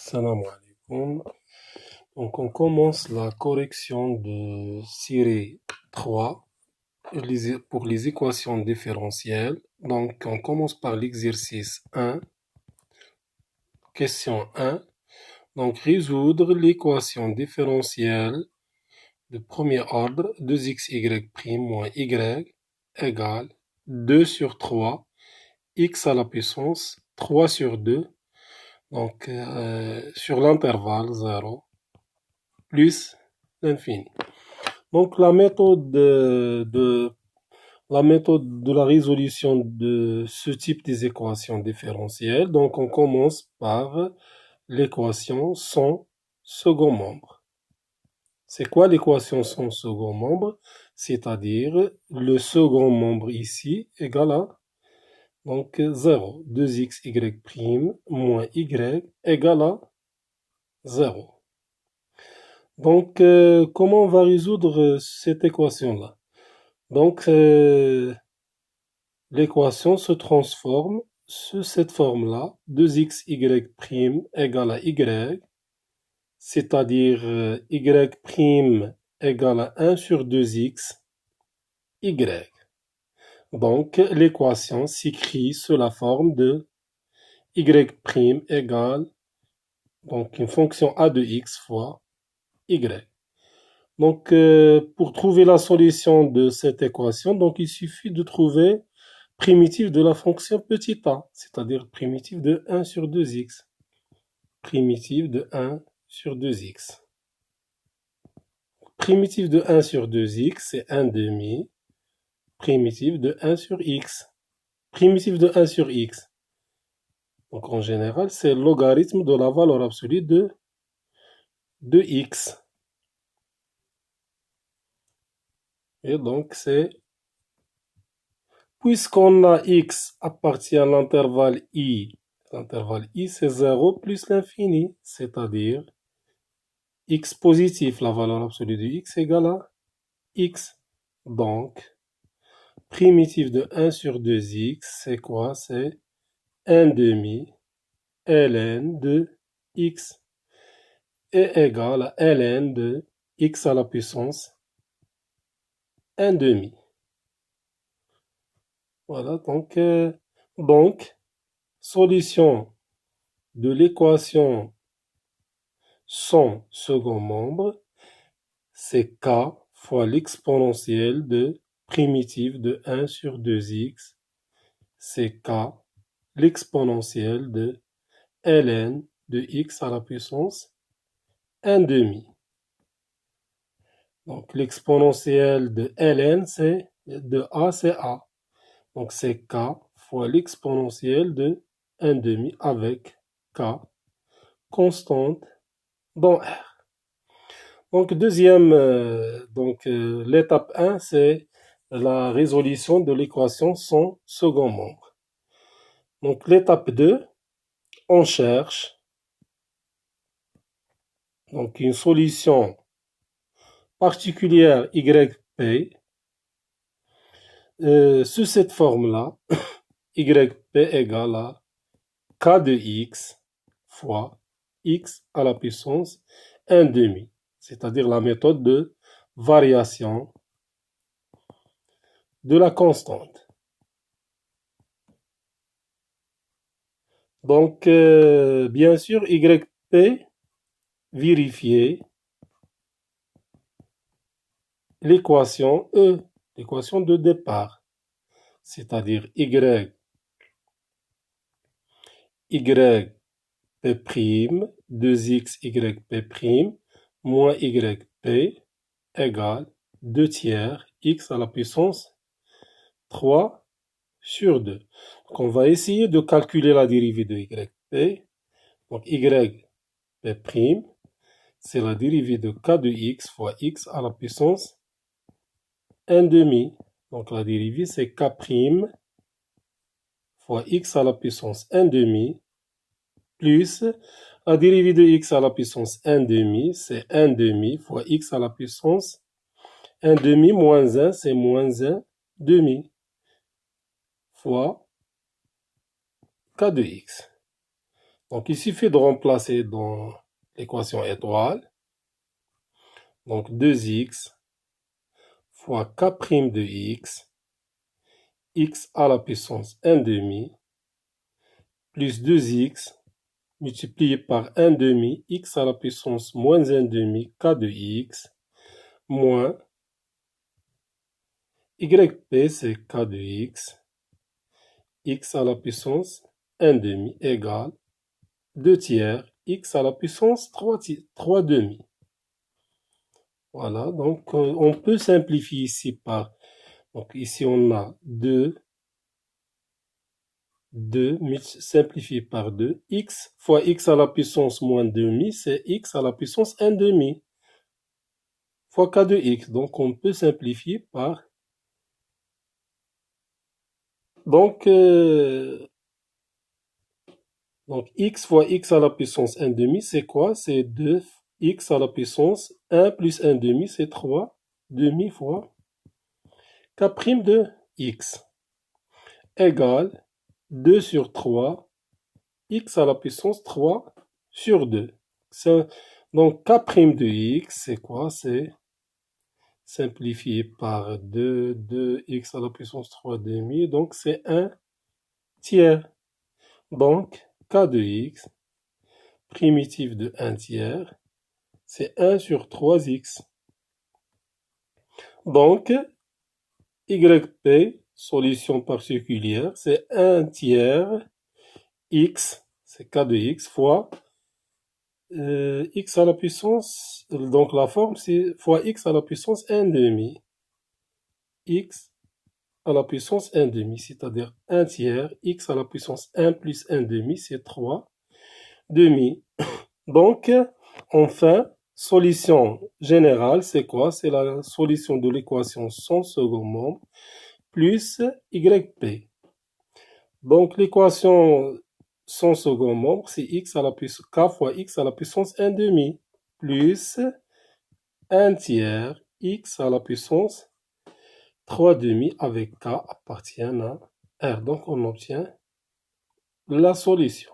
Salam alaikum. Donc, on commence la correction de série 3 pour les équations différentielles. Donc, on commence par l'exercice 1, question 1. Donc, résoudre l'équation différentielle de premier ordre 2xy' moins y égale 2 sur 3 x à la puissance 3 sur 2. Donc, sur l'intervalle 0 plus l'infini. Donc, la méthode de la résolution de ce type des équations différentielles. Donc, on commence par l'équation sans second membre. C'est quoi l'équation sans second membre? C'est-à-dire le second membre ici égale à donc 0. 2xy' moins y égale à 0. Donc, comment on va résoudre cette équation-là? Donc, l'équation se transforme sous cette forme-là, 2xy' égale à y, c'est-à-dire y' égale à 1 sur 2x, y. Donc, l'équation s'écrit sous la forme de y' égale, donc une fonction a de x fois y. Donc, pour trouver la solution de cette équation, donc il suffit de trouver primitive de la fonction petit a, c'est-à-dire primitive de 1 sur 2x. Primitive de 1 sur 2x. Primitive de 1 sur 2x, c'est 1 demi. Primitive de 1 sur x. Primitive de 1 sur x. Donc, en général, c'est le logarithme de la valeur absolue de x. Et donc, c'est... Puisqu'on a x appartient à l'intervalle i c'est 0 plus l'infini, c'est-à-dire x positif, la valeur absolue de x égale à x. Donc, primitive de 1 sur 2x, c'est quoi? C'est 1 demi ln de x est égal à ln de x à la puissance 1 demi. Voilà, donc solution de l'équation sans second membre, c'est k fois l'exponentielle de primitive de 1 sur 2x, c'est k, l'exponentielle de ln de x à la puissance 1 demi. Donc l'exponentielle de ln, c'est de a, c'est a. Donc c'est k fois l'exponentielle de 1 demi avec k constante dans R. Donc l'étape 1, c'est la résolution de l'équation sans second membre. Donc l'étape 2, on cherche donc une solution particulière yp sous cette forme-là, yp égale à k de x fois x à la puissance 1 demi, c'est-à-dire la méthode de variation de la constante. Donc, bien sûr, yp vérifier l'équation E, l'équation de départ, c'est-à-dire y p' 2xyp' moins yp égale 2 tiers x à la puissance 3 sur 2. Donc, on va essayer de calculer la dérivée de yp. Donc, yp', c'est la dérivée de k de x fois x à la puissance 1 demi. Donc, la dérivée, c'est k' fois x à la puissance 1 demi plus la dérivée de x à la puissance 1 demi, c'est 1 demi fois x à la puissance 1 demi moins 1, c'est moins 1 demi fois k de x. Donc, il suffit de remplacer dans l'équation étoile. Donc, 2x fois k' de x à la puissance 1 demi, plus 2x multiplié par 1 demi, x à la puissance moins 1 demi, k de x, moins yp, c'est k de x à la puissance 1 demi égale 2 tiers, x à la puissance 3 demi. Voilà, donc on peut simplifier ici par, donc ici on a 2 simplifié par 2, x fois x à la puissance moins demi, c'est x à la puissance 1 demi, fois k de x. Donc on peut simplifier par, donc x fois x à la puissance 1 demi, c'est quoi? C'est 2x à la puissance 1 plus 1 demi, c'est 3 demi fois k' de x égale 2 sur 3, x à la puissance 3 sur 2. Donc k' de x, c'est quoi? C'est simplifié par 2x à la puissance 3 demi, donc c'est 1 tiers. Donc k de x, primitif de 1 tiers, c'est 1 sur 3x. Donc yp, solution particulière, c'est 1 tiers x, c'est k de x, fois x à la puissance, donc la forme c'est fois x à la puissance 1 demi, x à la puissance 1 demi, c'est-à-dire 1 tiers, x à la puissance 1 plus 1 demi, c'est 3 demi. Donc, enfin, solution générale, c'est quoi? C'est la solution de l'équation sans second membre plus yp. Donc, l'équation sans second membre, c'est x à la puissance k fois x à la puissance 1 demi plus 1 tiers x à la puissance 3 demi avec k appartient à R. Donc, on obtient la solution.